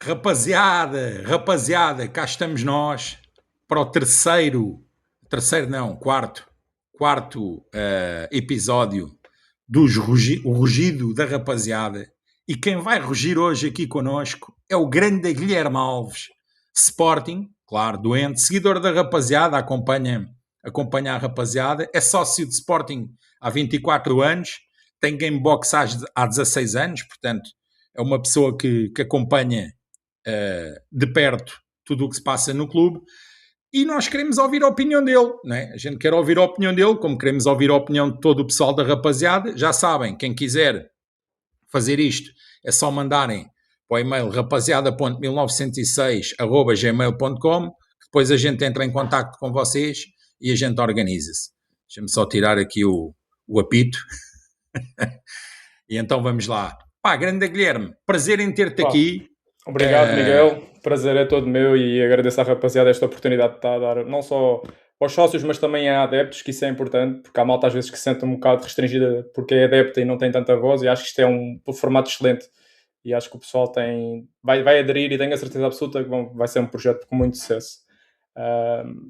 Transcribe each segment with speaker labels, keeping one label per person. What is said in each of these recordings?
Speaker 1: Rapaziada, cá estamos nós para o quarto episódio o rugido da rapaziada. E quem vai rugir hoje aqui connosco é o grande Guilherme Alves, Sporting, claro, doente, seguidor da rapaziada, acompanha a rapaziada, é sócio de Sporting há 24 anos, tem Gamebox há 16 anos, portanto é uma pessoa que acompanha de perto tudo o que se passa no clube, e nós queremos ouvir a opinião dele, não é? A gente quer ouvir a opinião dele, como queremos ouvir a opinião de todo o pessoal da rapaziada. Já sabem, quem quiser fazer isto é só mandarem para o e-mail rapaziada.1906@gmail.com, depois a gente entra em contacto com vocês e a gente organiza-se. Deixa-me só tirar aqui o apito. E então vamos lá. Grande Guilherme, prazer em ter-te aqui.
Speaker 2: Obrigado, Miguel. Prazer é todo meu e agradeço à rapaziada esta oportunidade de estar a dar, não só aos sócios, mas também a adeptos, que isso é importante, porque há malta às vezes que se sente um bocado restringida porque é adepta e não tem tanta voz, e acho que isto é um formato excelente e acho que o pessoal vai aderir, e tenho a certeza absoluta que vai ser um projeto com muito sucesso.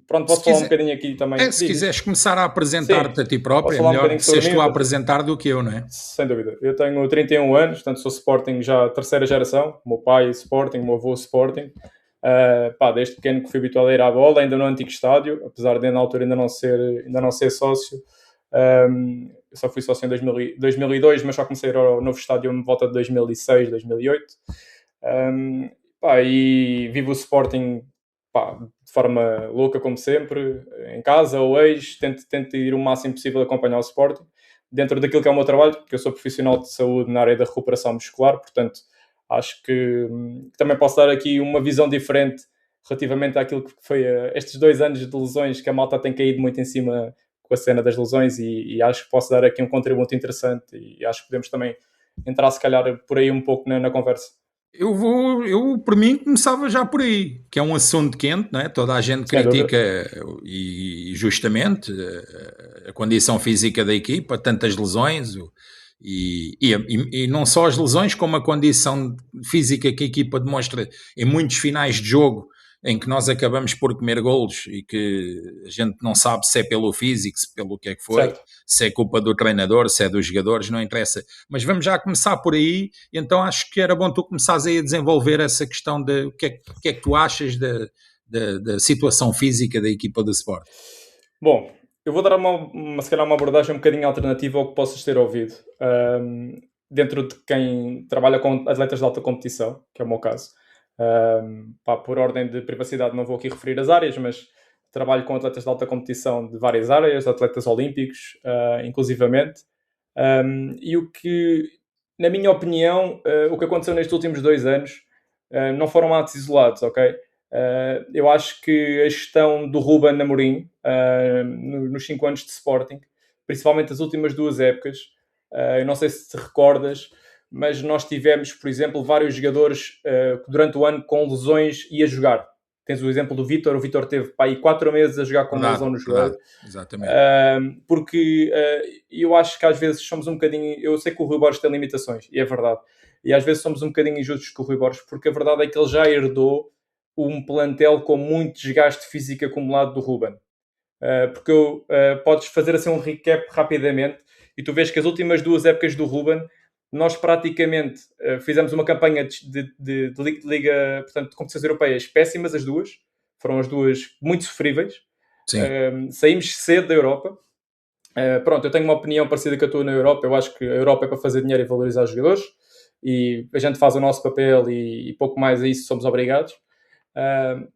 Speaker 2: Posso falar um bocadinho aqui também.
Speaker 1: Se quiseres começar a apresentar-te a ti próprio, é melhor que sejas tu a apresentar do que eu, não é?
Speaker 2: Sem dúvida. Eu tenho 31 anos, portanto sou Sporting já terceira geração. O meu pai Sporting, o meu avô Sporting. Desde pequeno que fui habituado a ir à bola, ainda no antigo estádio, apesar de na altura ainda não ser sócio. Eu só fui sócio em 2002, mas só comecei a ir ao novo estádio em volta de 2006, 2008. E vivo o Sporting de forma louca, como sempre, em casa ou tento ir o máximo possível a acompanhar o Sporting, dentro daquilo que é o meu trabalho, porque eu sou profissional de saúde na área da recuperação muscular, portanto, acho que também posso dar aqui uma visão diferente relativamente àquilo que foi estes 2 anos de lesões, que a malta tem caído muito em cima com a cena das lesões, e acho que posso dar aqui um contributo interessante, e acho que podemos também entrar, se calhar, por aí um pouco na conversa.
Speaker 1: Eu por mim começava já por aí, que é um assunto quente, não é? Toda a gente critica, e justamente, a condição física da equipa, tantas lesões, e não só as lesões, como a condição física que a equipa demonstra em muitos finais de jogo, em que nós acabamos por comer golos e que a gente não sabe se é pelo físico, se pelo que é que foi, certo, se é culpa do treinador, se é dos jogadores, não interessa. Mas vamos já começar por aí, então acho que era bom tu começares aí a desenvolver essa questão de o que é que tu achas da situação física da equipa do Sport.
Speaker 2: Bom, eu vou dar se calhar uma abordagem um bocadinho alternativa ao que possas ter ouvido. Dentro de quem trabalha com atletas de alta competição, que é o meu caso. Por ordem de privacidade não vou aqui referir as áreas, mas trabalho com atletas de alta competição de várias áreas, atletas olímpicos, inclusivamente, e o que, na minha opinião, o que aconteceu nestes últimos 2 anos não foram atos isolados, ok? Eu acho que a gestão do Ruben Amorim nos 5 anos de Sporting, principalmente as últimas 2 épocas, eu não sei se te recordas, mas nós tivemos, por exemplo, vários jogadores que durante o ano com lesões ia jogar. Tens o exemplo do Vítor. O Vítor teve aí 4 meses a jogar com uma lesão no joelho.
Speaker 1: Exatamente.
Speaker 2: Porque eu acho que às vezes somos um bocadinho... Eu sei que o Rui Borges tem limitações, e é verdade. E às vezes somos um bocadinho injustos com o Rui Borges, porque a verdade é que ele já herdou um plantel com muito desgaste físico acumulado do Ruben. Podes fazer assim um recap rapidamente, e tu vês que as últimas 2 épocas do Ruben, nós praticamente fizemos uma campanha de liga, portanto, de competições europeias péssimas, as duas. Foram as duas muito sofríveis. Saímos cedo da Europa. Eu tenho uma opinião parecida com a tua na Europa. Eu acho que a Europa é para fazer dinheiro e valorizar os jogadores. E a gente faz o nosso papel e pouco mais a isso somos obrigados.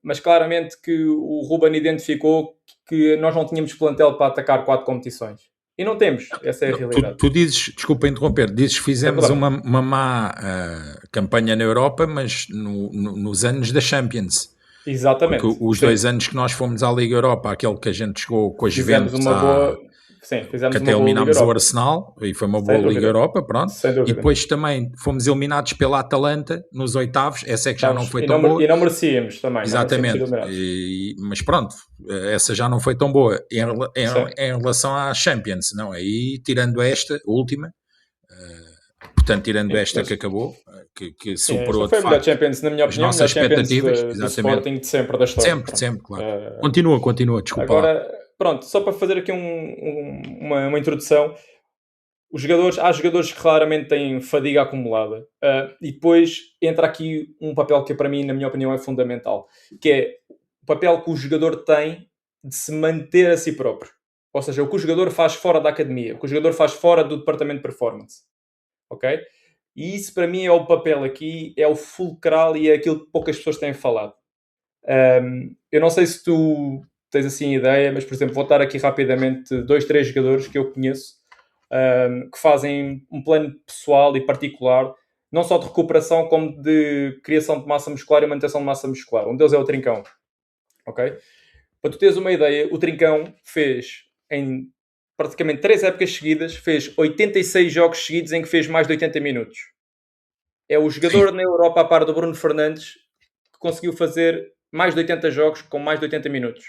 Speaker 2: Mas claramente que o Ruben identificou que nós não tínhamos plantel para atacar 4 competições. E não temos, essa é a realidade.
Speaker 1: Tu dizes, desculpa interromper, dizes que fizemos uma má campanha na Europa, mas nos anos da Champions.
Speaker 2: Exatamente.
Speaker 1: Porque os 2 anos que nós fomos à Liga Europa, aquele que a gente chegou com a Juventus,
Speaker 2: fizemos
Speaker 1: que até eliminámos o Arsenal, e foi uma boa Liga Europa, pronto.
Speaker 2: E
Speaker 1: depois também fomos eliminados pela Atalanta nos oitavos, essa é que já não foi tão boa.
Speaker 2: E não merecíamos também.
Speaker 1: Exatamente, mas pronto, essa já não foi tão boa. Em relação à Champions, não, aí tirando esta última, portanto, tirando esta
Speaker 2: mas
Speaker 1: que acabou, que
Speaker 2: sim,
Speaker 1: superou
Speaker 2: esta foi
Speaker 1: de
Speaker 2: a melhor
Speaker 1: facto
Speaker 2: Champions, na minha
Speaker 1: as
Speaker 2: opinião, a melhor
Speaker 1: nossas
Speaker 2: Champions
Speaker 1: expectativas,
Speaker 2: do
Speaker 1: exatamente.
Speaker 2: Sporting de sempre, da história.
Speaker 1: Sempre,
Speaker 2: Pronto.
Speaker 1: sempre, claro. Continua, desculpa lá.
Speaker 2: Agora, pronto, só para fazer aqui uma introdução, há jogadores que claramente têm fadiga acumulada. E depois entra aqui um papel que para mim, na minha opinião, é fundamental, que é o papel que o jogador tem de se manter a si próprio. Ou seja, o que o jogador faz fora da academia, o que o jogador faz fora do departamento de performance. Ok? E isso para mim é o papel aqui, é o fulcral e é aquilo que poucas pessoas têm falado. Eu não sei se tu tens assim ideia, mas por exemplo, vou dar aqui rapidamente 2, 3 jogadores que eu conheço que fazem um plano pessoal e particular, não só de recuperação, como de criação de massa muscular e manutenção de massa muscular. Um deles é o Trincão. Ok? Para tu teres uma ideia, o Trincão fez em praticamente 3 épocas seguidas, fez 86 jogos seguidos em que fez mais de 80 minutos. É o jogador na Europa, a par do Bruno Fernandes, que conseguiu fazer mais de 80 jogos com mais de 80 minutos.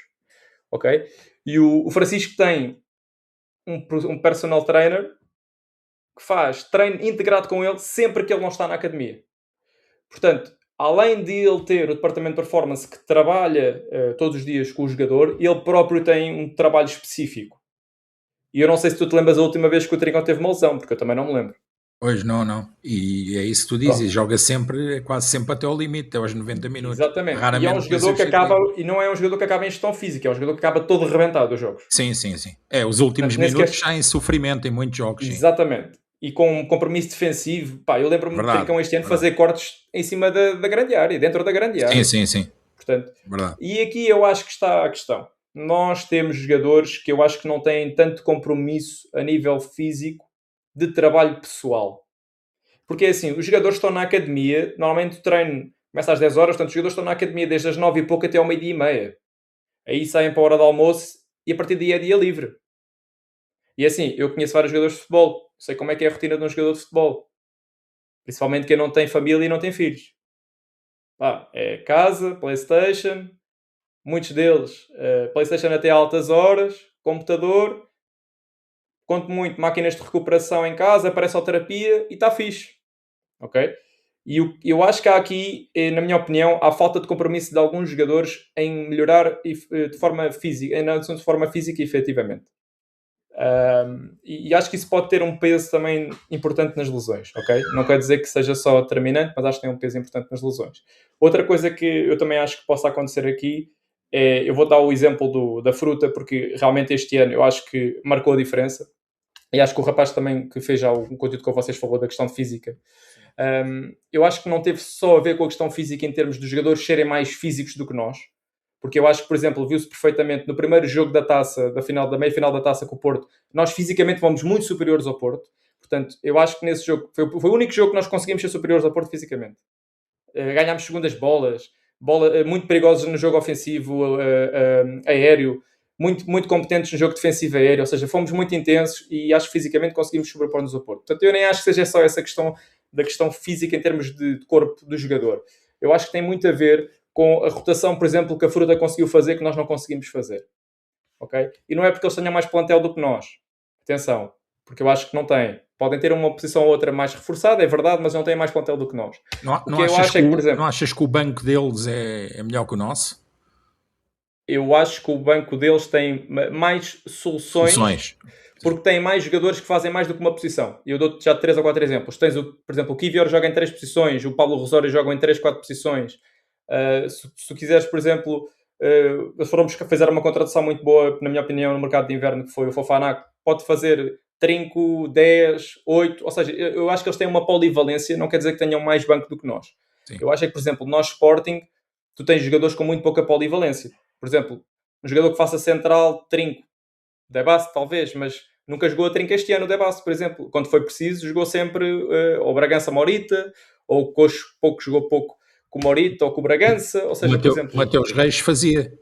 Speaker 2: Ok? E o Francisco tem um personal trainer que faz treino integrado com ele sempre que ele não está na academia. Portanto, além de ele ter o departamento de performance que trabalha todos os dias com o jogador, ele próprio tem um trabalho específico. E eu não sei se tu te lembras a última vez que o Trincão teve uma lesão, porque eu também não me lembro.
Speaker 1: Hoje não. E é isso que tu dizes, joga sempre, quase sempre até ao limite, até aos 90 minutos.
Speaker 2: Exatamente.
Speaker 1: Raramente
Speaker 2: e é um jogador que acaba, e não é um jogador que acaba em gestão física, é um jogador que acaba todo arrebentado dos jogos.
Speaker 1: Sim. É, os últimos minutos já em sofrimento em muitos jogos. Sim.
Speaker 2: Exatamente. E com um compromisso defensivo, pá, eu lembro-me de Trincão este ano fazer cortes em cima da grande área, dentro da grande área.
Speaker 1: Sim.
Speaker 2: Portanto, e aqui eu acho que está a questão. Nós temos jogadores que eu acho que não têm tanto compromisso a nível físico de trabalho pessoal. Porque é assim, os jogadores estão na academia, normalmente o treino começa às 10 horas, portanto os jogadores estão na academia desde as 9 e pouco até ao meio-dia e meia. Aí saem para a hora do almoço e a partir daí é dia livre. E assim, eu conheço vários jogadores de futebol, sei como é que é a rotina de um jogador de futebol. Principalmente quem não tem família e não tem filhos. É casa, PlayStation, muitos deles PlayStation até altas horas, computador, quanto muito máquinas de recuperação em casa, pré-terapia e está fixe. Ok? E eu acho que há aqui, na minha opinião, há falta de compromisso de alguns jogadores em melhorar de forma física, de forma física efetivamente. E acho que isso pode ter um peso também importante nas lesões, ok? Não quer dizer que seja só determinante, mas acho que tem um peso importante nas lesões. Outra coisa que eu também acho que possa acontecer aqui é, eu vou dar o exemplo da fruta, porque realmente este ano eu acho que marcou a diferença. E acho que o rapaz também que fez já um conteúdo com vocês falou da questão física. Eu acho que não teve só a ver com a questão física em termos dos jogadores serem mais físicos do que nós, porque eu acho que, por exemplo, viu-se perfeitamente no primeiro jogo da taça, da meia-final da taça com o Porto, nós fisicamente fomos muito superiores ao Porto. Portanto, eu acho que nesse jogo foi o único jogo que nós conseguimos ser superiores ao Porto fisicamente. Ganhámos segundas bolas muito perigosas no jogo ofensivo aéreo, muito competentes no jogo defensivo aéreo, ou seja, fomos muito intensos e acho que fisicamente conseguimos sobrepor-nos ao Porto. Portanto, eu nem acho que seja só essa questão da questão física em termos de corpo do jogador. Eu acho que tem muito a ver com a rotação, por exemplo, que a Fruta conseguiu fazer que nós não conseguimos fazer. Ok? E não é porque eles tenham mais plantel do que nós. Atenção, porque eu acho que não têm. Podem ter uma posição ou outra mais reforçada, é verdade, mas não têm mais plantel do que nós.
Speaker 1: Não achas que o banco deles é melhor que o nosso?
Speaker 2: Eu acho que o banco deles tem mais soluções. Porque tem mais jogadores que fazem mais do que uma posição. E eu dou-te já 3 ou 4 exemplos. Tens, por exemplo, o Kivior joga em 3 posições, o Pablo Rosório joga em 3, 4 posições. Se tu quiseres, por exemplo, fomos fazer uma contratação muito boa, na minha opinião, no mercado de inverno, que foi o Fofana, pode fazer trinco, 10, 8, ou seja, eu acho que eles têm uma polivalência, não quer dizer que tenham mais banco do que nós. Sim. Eu acho que, por exemplo, nós Sporting, tu tens jogadores com muito pouca polivalência. Por exemplo, um jogador que faça central, trinco, Debasse talvez, mas nunca jogou a trinca este ano o Debasse, por exemplo. Quando foi preciso, jogou sempre ou Bragança Morita, ou o Coxo jogou pouco com o Morita ou com o Bragança, ou seja, por exemplo...
Speaker 1: Mateus Reis fazia.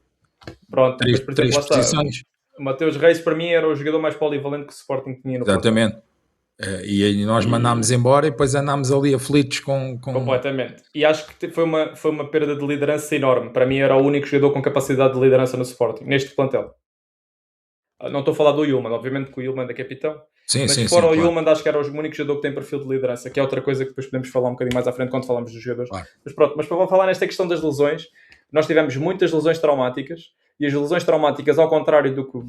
Speaker 2: Pronto,
Speaker 1: três posições.
Speaker 2: O Mateus Reis, para mim, era o jogador mais polivalente que o Sporting tinha no Porto.
Speaker 1: Exatamente. E nós mandámos embora e depois andámos ali aflitos com...
Speaker 2: Completamente. E acho que foi uma perda de liderança enorme. Para mim era o único jogador com capacidade de liderança no Sporting, neste plantel. Não estou a falar do Yulman, obviamente que o Yulman é capitão.
Speaker 1: Sim,
Speaker 2: Mas
Speaker 1: sim,
Speaker 2: fora
Speaker 1: sim,
Speaker 2: o
Speaker 1: claro,
Speaker 2: Yulman, acho que era o único jogador que tem perfil de liderança, que é outra coisa que depois podemos falar um bocadinho mais à frente quando falamos dos jogadores.
Speaker 1: claro.
Speaker 2: Mas pronto, mas para falar nesta questão das lesões, nós tivemos muitas lesões traumáticas, e as lesões traumáticas, ao contrário do que o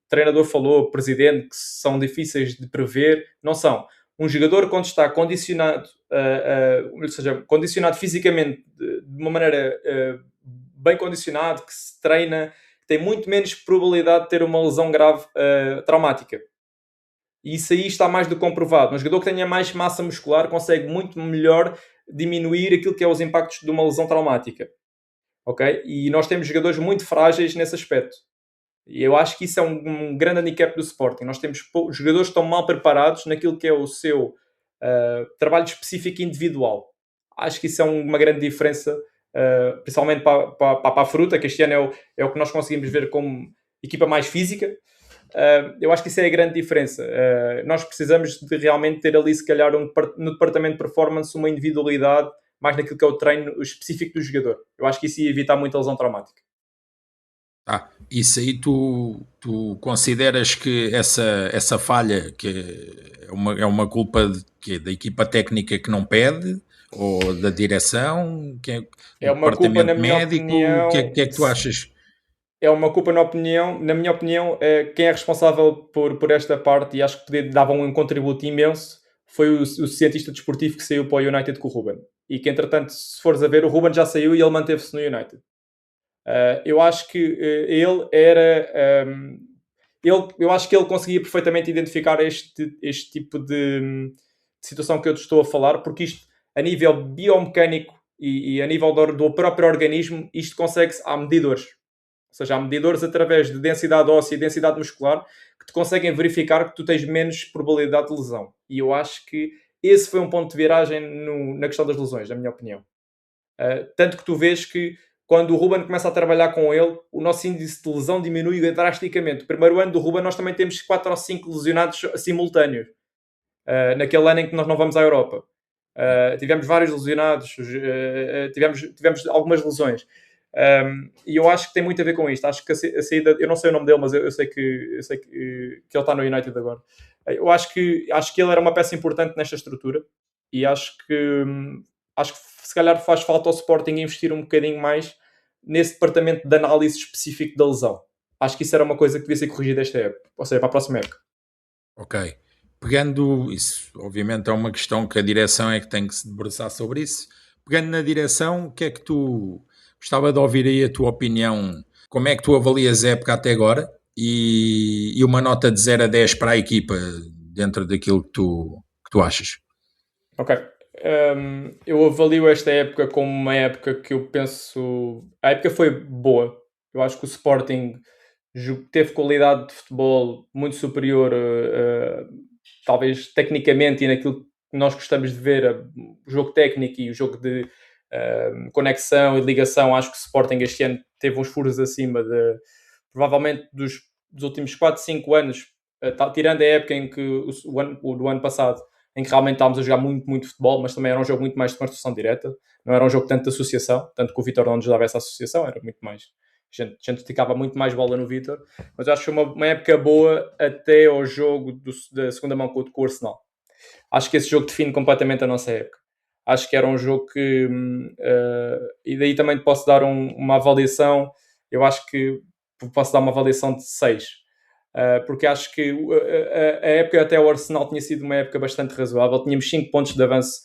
Speaker 2: treinador falou, o presidente, que são difíceis de prever, não são. Um jogador, quando está condicionado, ou seja, condicionado fisicamente de uma maneira bem condicionado, que se treina, tem muito menos probabilidade de ter uma lesão grave traumática. E isso aí está mais do que comprovado. Um jogador que tenha mais massa muscular consegue muito melhor diminuir aquilo que é os impactos de uma lesão traumática. Ok? E nós temos jogadores muito frágeis nesse aspecto. E eu acho que isso é um grande handicap do Sporting. Nós temos jogadores que estão mal preparados naquilo que é o seu trabalho específico individual. Acho que isso é uma grande diferença, principalmente para a Fruta, que este ano é o que nós conseguimos ver como equipa mais física. Eu acho que isso é a grande diferença. Nós precisamos de realmente ter ali, se calhar, no departamento de performance, uma individualidade mais naquilo que é o treino específico do jogador. Eu acho que isso ia evitar muita lesão traumática.
Speaker 1: Isso aí tu consideras que essa falha que é uma culpa da equipa técnica que não pede, ou da direção,
Speaker 2: É
Speaker 1: do
Speaker 2: uma culpa, na
Speaker 1: departamento
Speaker 2: minha
Speaker 1: médico? O
Speaker 2: opinião,
Speaker 1: que é que tu achas?
Speaker 2: é uma culpa na minha opinião, quem é responsável por esta parte, e acho que dava um contributo imenso, foi o cientista desportivo que saiu para o United com o Ruben. E que, entretanto, se fores a ver, o Ruben já saiu e ele manteve-se no United. Eu acho que ele era... eu acho que ele conseguia perfeitamente identificar este tipo de situação que eu te estou a falar, porque isto, a nível biomecânico e a nível do próprio organismo, isto consegue-se há medidores. Ou seja, há medidores através de densidade óssea e densidade muscular que te conseguem verificar que tu tens menos probabilidade de lesão. E eu acho que esse foi um ponto de viragem na questão das lesões, na minha opinião. Tanto que tu vês que quando o Ruben começa a trabalhar com ele, o nosso índice de lesão diminui drasticamente. O primeiro ano do Ruben nós também temos 4 ou 5 lesionados simultâneos. Naquele ano em que nós não vamos à Europa. Tivemos vários lesionados, tivemos algumas lesões. E eu acho que tem muito a ver com isto. Acho que a saída, eu não sei o nome dele, mas eu sei que ele está no United agora. Eu acho que ele era uma peça importante nesta estrutura, e acho que se calhar faz falta ao Sporting investir um bocadinho mais nesse departamento de análise específico da lesão. Acho que isso era uma coisa que devia ser corrigida esta época, ou seja, para a próxima época.
Speaker 1: Ok. Pegando isso, obviamente é uma questão que a direção é que tem que se debruçar sobre isso. Pegando na direção, o que é que tu gostava de ouvir aí a tua opinião? Como é que tu avalias a época até agora? E uma nota de 0 a 10 para a equipa, dentro daquilo que tu achas.
Speaker 2: Ok. Eu avalio esta época como uma época que eu penso. A época foi boa. Eu acho que o Sporting teve qualidade de futebol muito superior, talvez tecnicamente, e naquilo que nós gostamos de ver, o jogo técnico e o jogo de conexão e ligação. Acho que o Sporting este ano teve uns furos acima provavelmente dos últimos 4, 5 anos, tirando a época em que do ano passado, em que realmente estávamos a jogar muito, muito futebol, mas também era um jogo muito mais de construção direta, não era um jogo tanto de associação, tanto que o Vítor não nos dava essa associação, era muito mais. A gente esticava muito mais bola no Vítor, mas acho que foi uma época boa até ao jogo da segunda mão com o Arsenal. Acho que esse jogo define completamente a nossa época. Acho que era um jogo que. E daí também posso dar uma avaliação. Eu acho que posso dar uma avaliação de 6. Porque acho que a época até o Arsenal tinha sido uma época bastante razoável. Tínhamos 5 pontos de avanço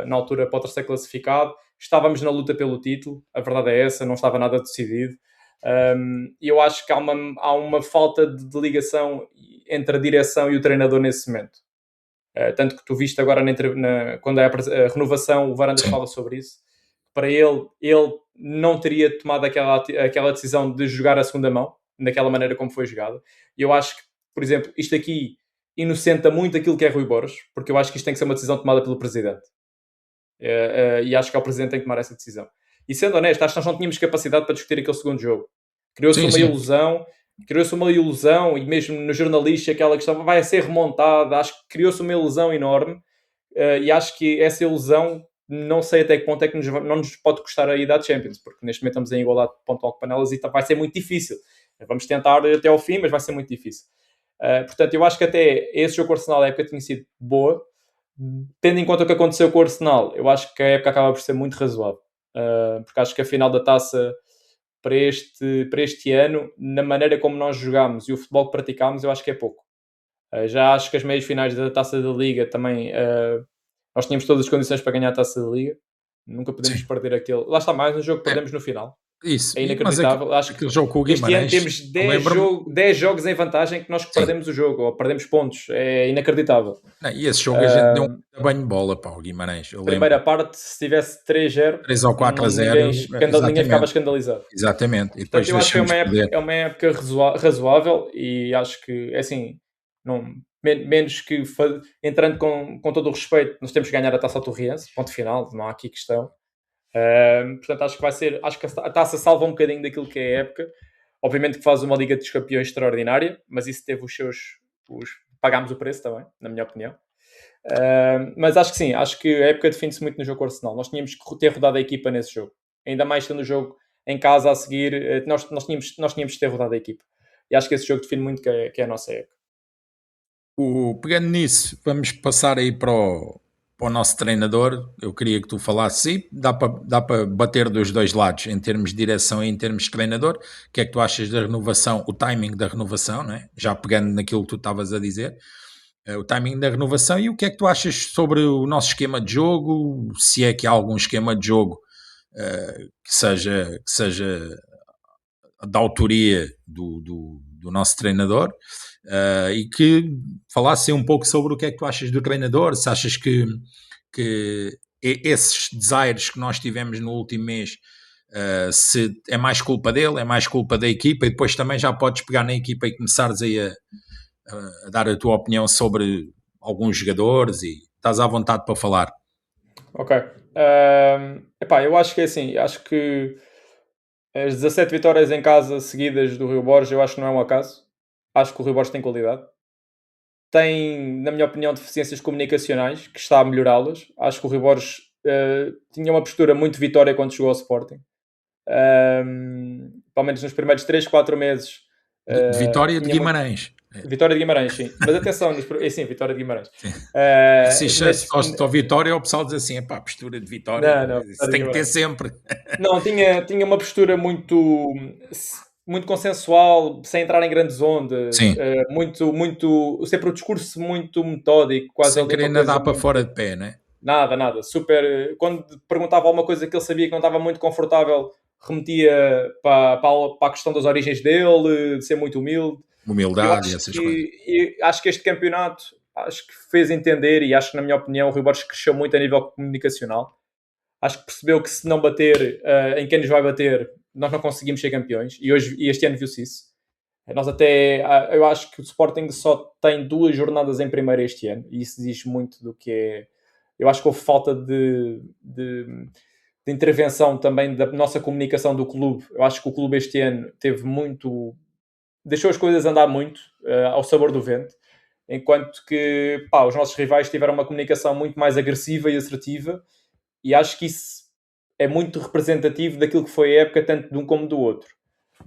Speaker 2: na altura para o terceiro classificado. Estávamos na luta pelo título. A verdade é essa, não estava nada decidido. E eu acho que há uma falta de ligação entre a direção e o treinador nesse momento. Tanto que tu viste agora quando é a renovação, o Varandas
Speaker 1: Sim.
Speaker 2: fala sobre isso. Para ele não teria tomado aquela decisão de jogar a segunda mão, daquela maneira como foi jogada. E eu acho que, por exemplo, isto aqui inocenta muito aquilo que é Rui Borges, porque eu acho que isto tem que ser uma decisão tomada pelo Presidente. E acho que é o Presidente que tem que tomar essa decisão. E sendo honesto, acho que nós não tínhamos capacidade para discutir aquele segundo jogo. Criou-se uma ilusão, e mesmo no jornalista aquela questão vai ser remontada. Acho que criou-se uma ilusão enorme, e acho que essa ilusão, não sei até que ponto é que não nos pode custar a ida à Champions, porque neste momento estamos em igualdade pontual com Panelas e vai ser muito difícil. Vamos tentar até ao fim, mas vai ser muito difícil. Portanto, eu acho que até esse jogo com o Arsenal, a época tinha sido boa. Tendo em conta o que aconteceu com o Arsenal, eu acho que a época acaba por ser muito razoável. Porque acho que a final da taça para este ano, na maneira como nós jogámos e o futebol que praticámos, eu acho que é pouco. Já acho que as meias finais da taça da Liga também, nós tínhamos todas as condições para ganhar a taça da Liga. Nunca podemos
Speaker 1: Sim.
Speaker 2: perder aquele. Lá está mais um jogo que perdemos no final.
Speaker 1: Isso,
Speaker 2: É
Speaker 1: mas
Speaker 2: inacreditável. Acho que
Speaker 1: aquele jogo com o
Speaker 2: este ano
Speaker 1: Guimarães,
Speaker 2: temos
Speaker 1: eu lembro-me,
Speaker 2: 10 jogos em vantagem que nós
Speaker 1: sim,
Speaker 2: perdemos o jogo, ou perdemos pontos. É inacreditável.
Speaker 1: não, e esse jogo a gente deu um banho de bola para o Guimarães, eu
Speaker 2: Primeira
Speaker 1: lembro,
Speaker 2: parte, se tivesse 3-0,
Speaker 1: 3 ou 4 a 0,
Speaker 2: ninguém ficava
Speaker 1: exatamente,
Speaker 2: escandalizado.
Speaker 1: exatamente, e
Speaker 2: Portanto,
Speaker 1: depois
Speaker 2: eu acho que
Speaker 1: deixamos perder.
Speaker 2: é uma época razoável e acho que, é assim, não, menos que entrando com todo o respeito, nós temos que ganhar a taça ao Torriense, ponto final, não há aqui questão. Portanto, acho que vai ser, acho que a taça salva um bocadinho daquilo que é a época. Obviamente que faz uma Liga dos Campeões extraordinária, mas isso teve pagámos o preço também, na minha opinião. Mas acho que sim, acho que a época define-se muito no jogo com o Arsenal. Nós tínhamos que ter rodado a equipa nesse jogo, ainda mais tendo o jogo em casa a seguir, nós tínhamos que ter rodado a equipa. E acho que esse jogo define muito que é a nossa época.
Speaker 1: Pegando nisso, vamos passar aí para o nosso treinador. Eu queria que tu falasses, sim, dá para bater dos dois lados, em termos de direção e em termos de treinador. O que é que tu achas da renovação, o timing da renovação, não é? Já pegando naquilo que tu estavas a dizer, o timing da renovação, e o que é que tu achas sobre o nosso esquema de jogo, se é que há algum esquema de jogo que seja da autoria do nosso treinador, e que falasse um pouco sobre o que é que tu achas do treinador, se achas que esses desaires que nós tivemos no último mês, se é mais culpa dele, é mais culpa da equipa, e depois também já podes pegar na equipa e começares aí a dar a tua opinião sobre alguns jogadores, e estás à vontade para falar.
Speaker 2: Ok. Epá, eu acho que é assim, acho que as 17 vitórias em casa seguidas do Rio Borges, eu acho que não é um acaso. Acho que o Rio Borges tem qualidade. Tem, na minha opinião, deficiências comunicacionais, que está a melhorá-las. Acho que o Rio Borges tinha uma postura muito vitória quando chegou ao Sporting. Pelo menos nos primeiros 3, 4 meses.
Speaker 1: De Vitória de
Speaker 2: Tinha muito...
Speaker 1: Guimarães.
Speaker 2: Vitória de Guimarães, sim. Mas atenção, sim, Vitória de Guimarães.
Speaker 1: Se fosse a Vitória, o pessoal diz assim, epá, postura de Vitória,
Speaker 2: Não,
Speaker 1: isso tem que ter sempre.
Speaker 2: Não, tinha uma postura muito consensual, sem entrar em grandes ondas,
Speaker 1: Sim,
Speaker 2: sempre o discurso muito metódico, quase
Speaker 1: sem
Speaker 2: ali
Speaker 1: querer
Speaker 2: uma coisa
Speaker 1: nadar para
Speaker 2: muito...
Speaker 1: fora de pé, né?
Speaker 2: Nada, super... Quando perguntava alguma coisa que ele sabia que não estava muito confortável, remetia para a questão das origens dele, de ser muito humilde. Eu
Speaker 1: Humildade e essas coisas.
Speaker 2: acho que este campeonato, acho que fez entender, e acho que, na minha opinião, o Rio Borges cresceu muito a nível comunicacional. Acho que percebeu que se não bater em quem nos vai bater, nós não conseguimos ser campeões. E este ano viu-se isso. Eu acho que o Sporting só tem 2 jornadas em primeiro este ano. E isso diz muito do que é... Eu acho que houve falta de intervenção também da nossa comunicação do clube. Eu acho que o clube este ano teve muito... Deixou as coisas andar muito ao sabor do vento. Enquanto que os nossos rivais tiveram uma comunicação muito mais agressiva e assertiva. E acho que isso é muito representativo daquilo que foi a época, tanto de um como do outro.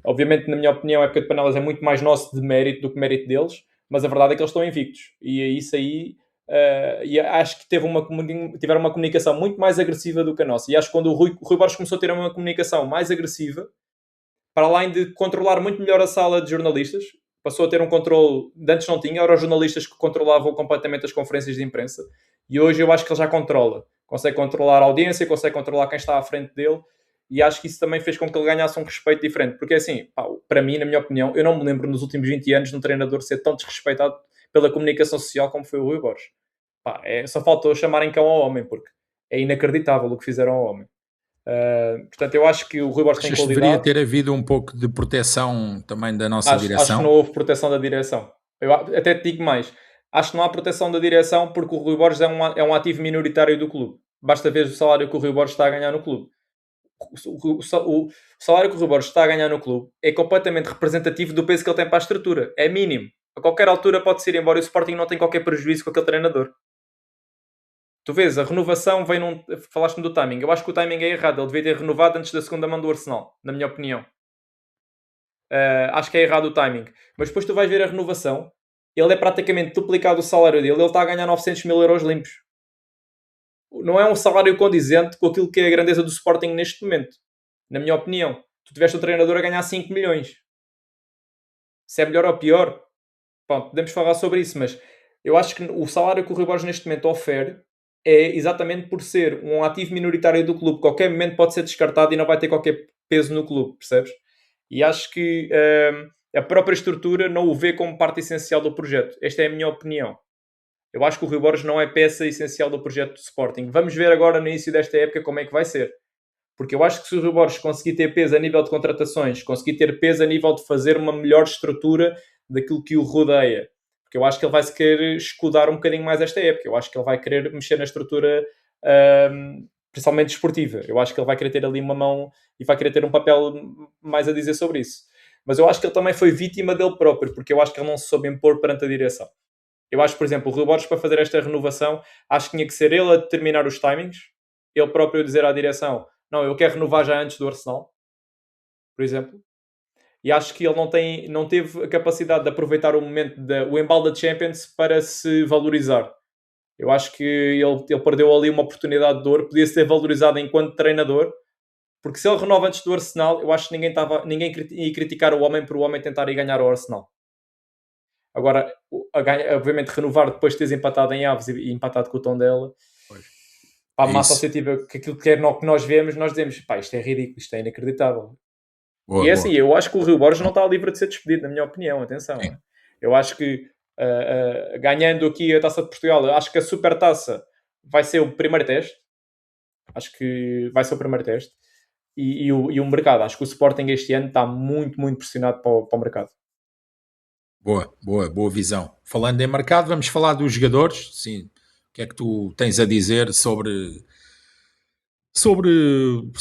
Speaker 2: Obviamente, na minha opinião, a época de Panelas é muito mais nosso de mérito do que mérito deles, mas a verdade é que eles estão invictos. E é isso aí, e acho que tiveram uma comunicação muito mais agressiva do que a nossa. E acho que quando o Rui Borges começou a ter uma comunicação mais agressiva, para além de controlar muito melhor a sala de jornalistas, passou a ter um controle, de antes não tinha, eram os jornalistas que controlavam completamente as conferências de imprensa, e hoje eu acho que ele já controla. Consegue controlar a audiência, consegue controlar quem está à frente dele, e acho que isso também fez com que ele ganhasse um respeito diferente. Porque assim, para mim, na minha opinião, eu não me lembro nos últimos 20 anos de um treinador ser tão desrespeitado pela comunicação social como foi o Rui Borges. Só faltou chamarem cão ao homem, porque é inacreditável o que fizeram ao homem. Portanto, eu acho que o Rui Borges tem
Speaker 1: Achas que
Speaker 2: qualidade.
Speaker 1: deveria ter havido um pouco de proteção também da nossa direção?
Speaker 2: Acho que não houve proteção da direção. Eu até te digo mais. Acho que não há proteção da direção porque o Rui Borges é um ativo minoritário do clube. Basta ver o salário que o Rui Borges está a ganhar no clube. O salário que o Rui Borges está a ganhar no clube é completamente representativo do peso que ele tem para a estrutura. É mínimo. A qualquer altura pode-se ir embora e o Sporting não tem qualquer prejuízo com aquele treinador. Tu vês, a renovação vem num... Falaste-me do timing. Eu acho que o timing é errado. Ele devia ter renovado antes da segunda mão do Arsenal, na minha opinião. Acho que é errado o timing. Mas depois tu vais ver a renovação. ele é praticamente duplicado o salário dele, ele está a ganhar 900 mil euros limpos. Não é um salário condizente com aquilo que é a grandeza do Sporting neste momento, na minha opinião. Tu tiveste um treinador a ganhar 5 milhões. Se é melhor ou pior, pronto, podemos falar sobre isso, mas eu acho que o salário que o Rui Borges neste momento ofere é exatamente por ser um ativo minoritário do clube. Qualquer momento pode ser descartado e não vai ter qualquer peso no clube, percebes? E acho que a própria estrutura não o vê como parte essencial do projeto. Esta é a minha opinião. Eu acho que o Rui Borges não é peça essencial do projeto do Sporting. Vamos ver agora no início desta época como é que vai ser. Porque eu acho que se o Rui Borges conseguir ter peso a nível de contratações, conseguir ter peso a nível de fazer uma melhor estrutura daquilo que o rodeia, porque eu acho que ele vai se querer escudar um bocadinho mais esta época. Eu acho que ele vai querer mexer na estrutura, principalmente esportiva. Eu acho que ele vai querer ter ali uma mão e vai querer ter um papel mais a dizer sobre isso. Mas eu acho que ele também foi vítima dele próprio, porque eu acho que ele não se soube impor perante a direção. Eu acho, por exemplo, o Rui Borges, para fazer esta renovação, acho que tinha que ser ele a determinar os timings, ele próprio dizer à direção: não, eu quero renovar já antes do Arsenal, por exemplo. E acho que ele não teve a capacidade de aproveitar o momento, o embalo da Champions para se valorizar. Eu acho que ele perdeu ali uma oportunidade de ouro, podia ser valorizado enquanto treinador, porque se ele renova antes do Arsenal, eu acho que ninguém ia criticar o homem por o homem tentar ir ganhar o Arsenal. Agora, obviamente, renovar depois de teres empatado em Aves e empatado com o Tondela, a massa associativa, que aquilo que nós vemos, nós dizemos: pá, isto é ridículo, isto é inacreditável. Boa, e é assim, eu acho que o Rui Borges não está livre de ser despedido, na minha opinião, atenção. Sim. Eu acho que ganhando aqui a Taça de Portugal, eu acho que a Supertaça vai ser o primeiro teste. Acho que vai ser o primeiro teste. E o mercado, acho que o Sporting este ano está muito, muito pressionado para o mercado.
Speaker 1: Boa visão. Falando em mercado, vamos falar dos jogadores. Sim. O que é que tu tens a dizer sobre se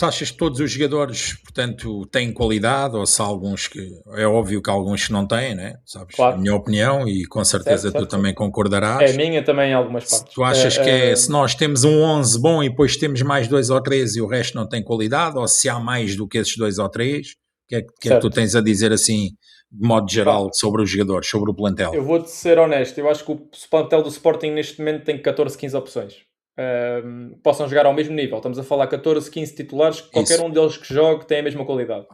Speaker 1: achas que todos os jogadores, portanto, têm qualidade, ou se há alguns que, é óbvio que há alguns que não têm, né? Sabes? Claro. A minha opinião, e com certeza certo. Também concordarás.
Speaker 2: É a minha também em algumas partes.
Speaker 1: Tu achas que se nós temos um 11 bom e depois temos mais 2 ou 3 e o resto não tem qualidade, ou se há mais do que esses 2 ou 3, o que é que tu tens a dizer assim, de modo geral, sobre os jogadores, sobre o plantel?
Speaker 2: Eu vou-te ser honesto, eu acho que o plantel do Sporting neste momento tem 14, 15 opções. Possam jogar ao mesmo nível. Estamos a falar 14, 15 titulares, qualquer um deles que jogue tem a mesma qualidade.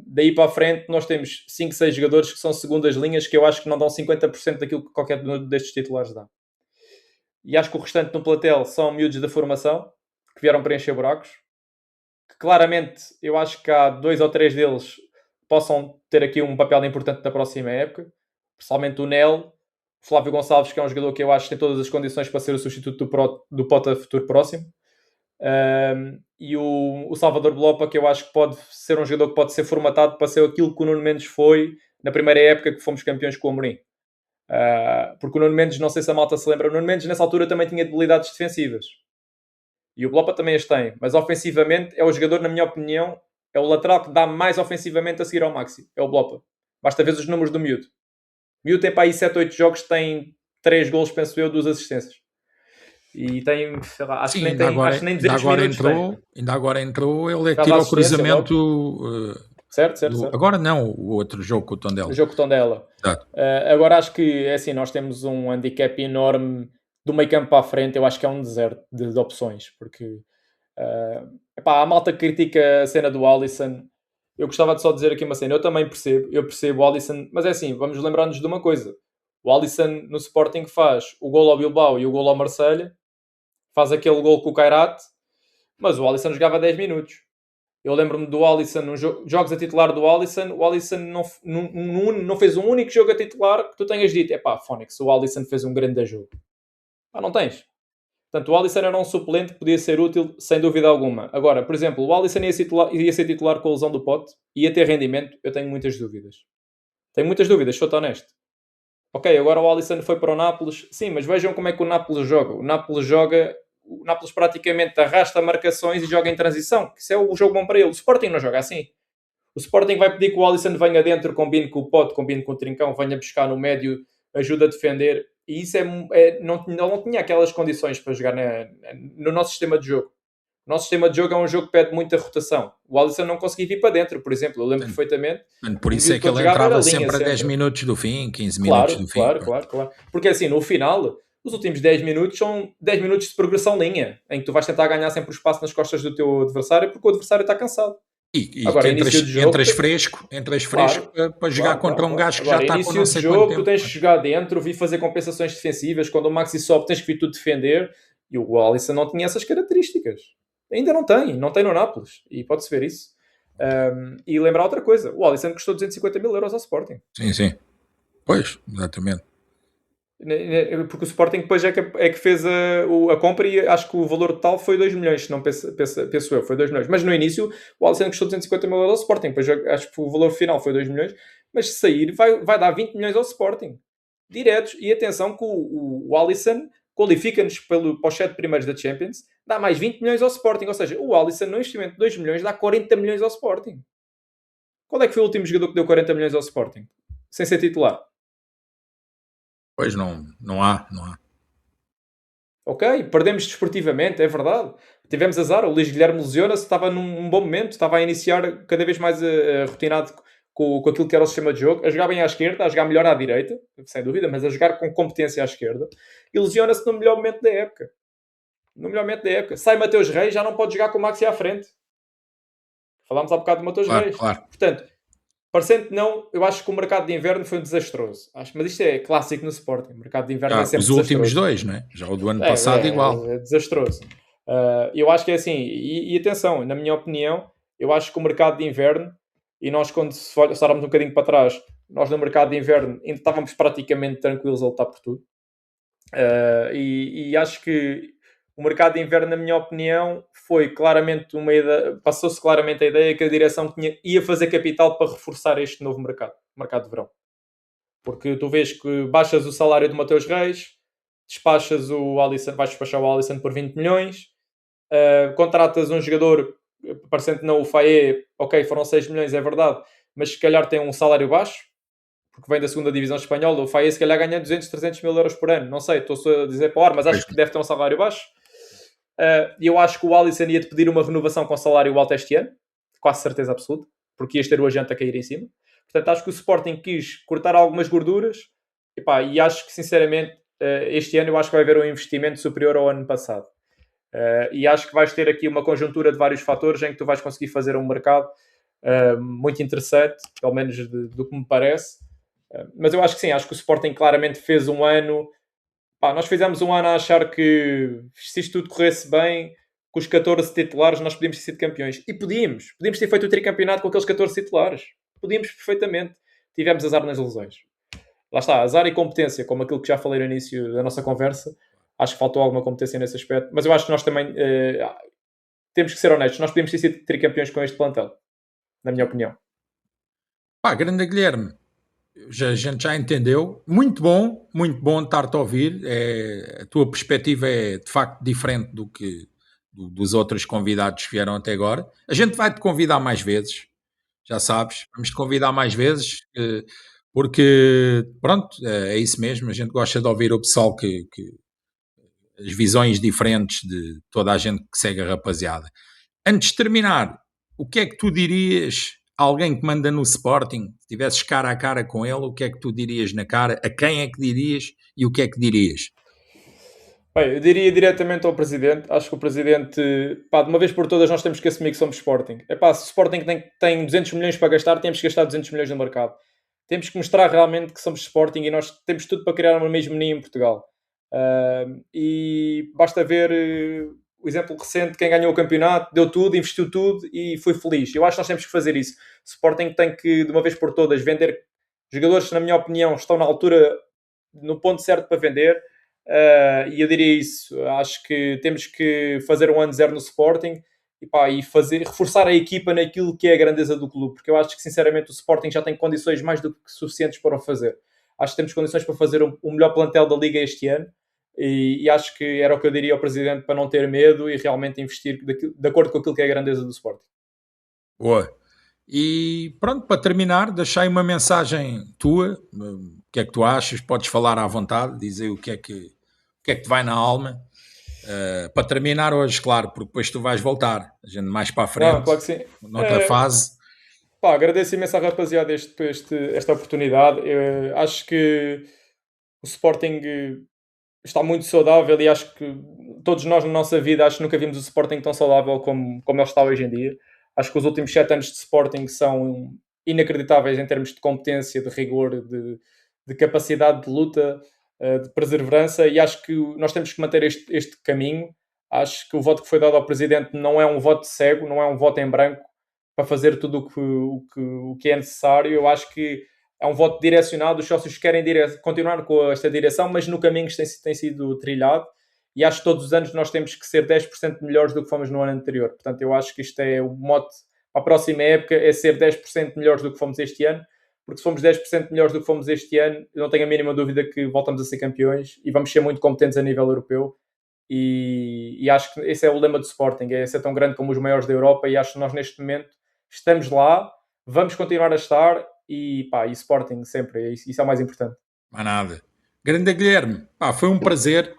Speaker 2: Daí para a frente nós temos 5, 6 jogadores que são segundas linhas, que eu acho que não dão 50% daquilo que qualquer destes titulares dá. E acho que o restante no plantel são miúdos da formação, que vieram preencher buracos, que claramente eu acho que há 2 ou 3 deles possam ter aqui um papel importante na próxima época, principalmente o Nel, Flávio Gonçalves, que é um jogador que eu acho que tem todas as condições para ser o substituto do Pota futuro próximo. E o Salvador Blopa, que eu acho que pode ser um jogador que pode ser formatado para ser aquilo que o Nuno Mendes foi na primeira época que fomos campeões com o Amorim. Porque o Nuno Mendes, não sei se a malta se lembra, o Nuno Mendes nessa altura também tinha debilidades defensivas. E o Blopa também as tem. Mas ofensivamente é o jogador, na minha opinião, é o lateral que dá mais ofensivamente a seguir ao Maxi. É o Blopa. Basta ver os números do miúdo. O miúdo tem para aí 7, 8 jogos, tem 3 golos, penso eu, 2 assistências. E tem, sei lá, acho que nem 200 minutos tem.
Speaker 1: Ainda agora entrou, ele é que tira o cruzamento...
Speaker 2: Certo.
Speaker 1: Agora não, o outro jogo com o Tondela.
Speaker 2: O jogo com o Tondela. Agora acho que, é assim, nós temos um handicap enorme do meio campo para a frente. Eu acho que é um deserto de opções, porque a malta que critica a cena do Alisson. Eu gostava de só dizer aqui uma cena. Eu também percebo o Alisson, mas é assim, vamos lembrar-nos de uma coisa. O Alisson no Sporting faz o gol ao Bilbao e o gol ao Marselha, faz aquele gol com o Kairat, mas o Alisson jogava 10 minutos. Eu lembro-me do Alisson, nos jogos a titular do Alisson, o Alisson não fez um único jogo a titular que tu tenhas dito: Fónix, o Alisson fez um grande jogo. Não tens. Portanto, o Alisson era um suplente que podia ser útil, sem dúvida alguma. Agora, por exemplo, o Alisson ia ser titular com a lesão do Pote, ia ter rendimento, eu tenho muitas dúvidas. Sou-te honesto. Ok, agora o Alisson foi para o Nápoles. Sim, mas vejam como é que o Nápoles joga. O Nápoles praticamente arrasta marcações e joga em transição. Isso é o jogo bom para ele. O Sporting não joga assim. O Sporting vai pedir que o Alisson venha dentro, combine com o Pote, combine com o Trincão, venha buscar no médio, ajuda a defender. E isso não tinha aquelas condições para jogar no nosso sistema de jogo. O nosso sistema de jogo é um jogo que pede muita rotação. O Alisson não conseguia vir para dentro, por exemplo. Eu lembro perfeitamente.
Speaker 1: Por
Speaker 2: O
Speaker 1: isso é
Speaker 2: miúdo
Speaker 1: que
Speaker 2: quando
Speaker 1: ele
Speaker 2: jogava era
Speaker 1: entrava
Speaker 2: linha
Speaker 1: sempre a 10
Speaker 2: sempre.
Speaker 1: minutos do fim, 15 minutos do
Speaker 2: Claro,
Speaker 1: fim.
Speaker 2: claro, claro. Porque assim, no final, os últimos 10 minutos são 10 minutos de progressão linha, em que tu vais tentar ganhar sempre o espaço nas costas do teu adversário, porque o adversário está cansado.
Speaker 1: E
Speaker 2: Agora,
Speaker 1: que
Speaker 2: início de jogo.
Speaker 1: entras fresco
Speaker 2: Claro,
Speaker 1: para jogar
Speaker 2: claro,
Speaker 1: contra
Speaker 2: claro,
Speaker 1: um
Speaker 2: claro.
Speaker 1: gajo que já
Speaker 2: Agora,
Speaker 1: está com
Speaker 2: início
Speaker 1: não
Speaker 2: de
Speaker 1: sei quanto
Speaker 2: jogo, tu
Speaker 1: tempo.
Speaker 2: tens que jogar dentro, vir fazer compensações defensivas. Quando o Maxi sobe, tens que vir tudo defender. E o Alisson não tinha essas características. Ainda não tem no Nápoles. E pode-se ver isso. E lembrar outra coisa: o Alisson custou 250 mil euros ao Sporting.
Speaker 1: Sim. Pois, exatamente.
Speaker 2: Porque o Sporting depois é que fez a compra e acho que o valor total foi 2 milhões, se não penso eu, foi 2 milhões. Mas no início o Alisson custou 250 mil euros ao Sporting, depois acho que o valor final foi 2 milhões, mas se sair vai dar 20 milhões ao Sporting. Diretos. E atenção que o Alisson qualifica-nos para os 7 primeiros da Champions, dá mais 20 milhões ao Sporting. Ou seja, o Alisson no investimento de 2 milhões dá 40 milhões ao Sporting. Qual é que foi o último jogador que deu 40 milhões ao Sporting? Sem ser titular.
Speaker 1: Pois não há.
Speaker 2: Ok, perdemos desportivamente, é verdade. Tivemos azar, o Luís Guilherme lesiona-se, estava num bom momento, estava a iniciar cada vez mais rotinado com aquilo que era o sistema de jogo, a jogar bem à esquerda, a jogar melhor à direita, sem dúvida, mas a jogar com competência à esquerda, e lesiona-se no melhor momento da época. Sai Mateus Reis, já não pode jogar com o Maxi à frente. Falámos há bocado do Mateus Reis.
Speaker 1: Claro.
Speaker 2: Portanto, parecendo que não, eu acho que o mercado de inverno foi desastroso. Mas isto é clássico no Sporting. O mercado de inverno é sempre
Speaker 1: os últimos
Speaker 2: desastroso.
Speaker 1: 2, não é? Já o do ano passado igual.
Speaker 2: É desastroso. Eu acho que é assim. E atenção, na minha opinião, eu acho que o mercado de inverno, e nós quando olharmos um bocadinho para trás, nós no mercado de inverno ainda estávamos praticamente tranquilos a lutar por tudo. E acho que o mercado de inverno, na minha opinião, foi claramente passou-se claramente a ideia que a direção ia fazer capital para reforçar este novo mercado de verão. Porque tu vês que baixas o salário do Mateus Reis, despachas o Alisson, vais despachar o Alisson por 20 milhões, contratas um jogador, parecendo que não o Faé, ok, foram 6 milhões, é verdade, mas se calhar tem um salário baixo, porque vem da segunda divisão espanhola, o Faé se calhar ganha 200, 300 mil euros por ano, não sei, estou só a dizer para mas acho que deve ter um salário baixo. E eu acho que o Alisson ia-te pedir uma renovação com salário alto este ano, quase certeza absoluta, porque ias ter o agente a cair em cima. Portanto, acho que o Sporting quis cortar algumas gorduras e acho que, sinceramente, este ano eu acho que vai haver um investimento superior ao ano passado. E acho que vais ter aqui uma conjuntura de vários fatores em que tu vais conseguir fazer um mercado muito interessante, pelo menos do que me parece. Mas eu acho que sim, acho que o Sporting claramente fez um ano... nós fizemos um ano a achar que se isto tudo corresse bem, com os 14 titulares nós podíamos ter sido campeões. E podíamos ter feito o tricampeonato com aqueles 14 titulares. Podíamos perfeitamente. Tivemos azar nas lesões. Lá está, azar e competência, como aquilo que já falei no início da nossa conversa. Acho que faltou alguma competência nesse aspecto. Mas eu acho que nós também temos que ser honestos. Nós podíamos ter sido tricampeões com este plantel. Na minha opinião.
Speaker 1: Grande Guilherme. A gente já entendeu. Muito bom estar-te a ouvir. A tua perspectiva é de facto diferente do que dos outros convidados que vieram até agora. A gente vai-te convidar mais vezes, já sabes. Vamos te convidar mais vezes, porque pronto, é isso mesmo. A gente gosta de ouvir o pessoal que as visões diferentes de toda a gente que segue a rapaziada. Antes de terminar, o que é que tu dirias a alguém que manda no Sporting? Se tivesses cara a cara com ele, o que é que tu dirias na cara? A quem é que dirias e o que é que dirias?
Speaker 2: Bem, eu diria diretamente ao Presidente. Acho que o Presidente, de uma vez por todas nós temos que assumir que somos Sporting. Se o Sporting tem 200 milhões para gastar, temos que gastar 200 milhões no mercado. Temos que mostrar realmente que somos Sporting e nós temos tudo para criar uma mesma mania em Portugal. E basta ver o exemplo recente, quem ganhou o campeonato, deu tudo, investiu tudo e foi feliz. Eu acho que nós temos que fazer isso. O Sporting tem que, de uma vez por todas, vender jogadores que, na minha opinião, estão na altura, no ponto certo para vender. E eu diria isso. Acho que temos que fazer um ano zero no Sporting e reforçar a equipa naquilo que é a grandeza do clube, porque eu acho que, sinceramente, o Sporting já tem condições mais do que suficientes para o fazer. Acho que temos condições para fazer o melhor plantel da Liga este ano. E acho que era o que eu diria ao Presidente para não ter medo e realmente investir de acordo com aquilo que é a grandeza do Sporting.
Speaker 1: Boa. E pronto, para terminar, deixei uma mensagem tua. O que é que tu achas? Podes falar à vontade, dizer o que é que te vai na alma. Para terminar hoje, claro, porque depois tu vais voltar, a gente mais para a frente,
Speaker 2: Não, claro que sim.
Speaker 1: noutra fase.
Speaker 2: Pá, agradeço imenso à rapaziada esta oportunidade. Acho que o Sporting está muito saudável e acho que todos nós na nossa vida acho que nunca vimos o Sporting tão saudável como ele está hoje em dia. Acho que os últimos 7 anos de Sporting são inacreditáveis em termos de competência, de rigor, de capacidade de luta, de perseverança, e acho que nós temos que manter este caminho. Acho que o voto que foi dado ao Presidente não é um voto cego, não é um voto em branco para fazer tudo o que é necessário. Eu acho que é um voto direcionado, os sócios querem continuar com esta direção, mas no caminho que tem sido trilhado, e acho que todos os anos nós temos que ser 10% melhores do que fomos no ano anterior. Portanto, eu acho que isto é o mote para a próxima época, é ser 10% melhores do que fomos este ano, porque se fomos 10% melhores do que fomos este ano, eu não tenho a mínima dúvida que voltamos a ser campeões e vamos ser muito competentes a nível europeu. E acho que esse é o lema do Sporting, é ser tão grande como os maiores da Europa, e acho que nós neste momento estamos lá, vamos continuar a estar, e Sporting sempre, isso é o mais importante.
Speaker 1: Mais nada. Grande Guilherme, pá, foi um prazer.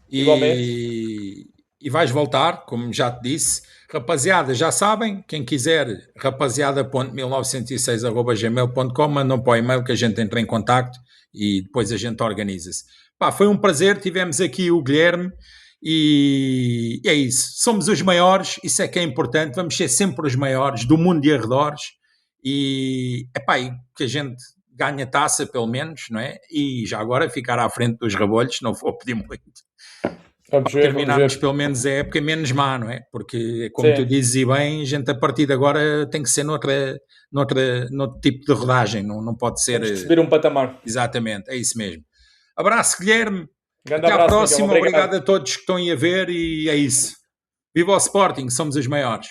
Speaker 2: Igualmente.
Speaker 1: E vais voltar, como já te disse. Rapaziada, já sabem, quem quiser, rapaziada.1906@gmail.com, mandam para o e-mail que a gente entra em contacto e depois a gente organiza-se. Pá, foi um prazer, tivemos aqui o Guilherme e é isso. Somos os maiores, isso é que é importante, vamos ser sempre os maiores do mundo de arredores e que a gente ganha taça pelo menos, não é? E já agora ficar à frente dos rebolhos, não vou pedir muito. Terminarmos pelo menos a época menos má, não é? Porque, como tu dizes e bem, a gente a partir de agora tem que ser noutro tipo de rodagem, não pode ser...
Speaker 2: Temos que subir um patamar.
Speaker 1: Exatamente, é isso mesmo. Abraço, Guilherme.
Speaker 2: Grande
Speaker 1: Até
Speaker 2: abraço,
Speaker 1: à próxima,
Speaker 2: Miguel.
Speaker 1: obrigado a todos que estão aí a ver e é isso. Viva o Sporting, somos os maiores.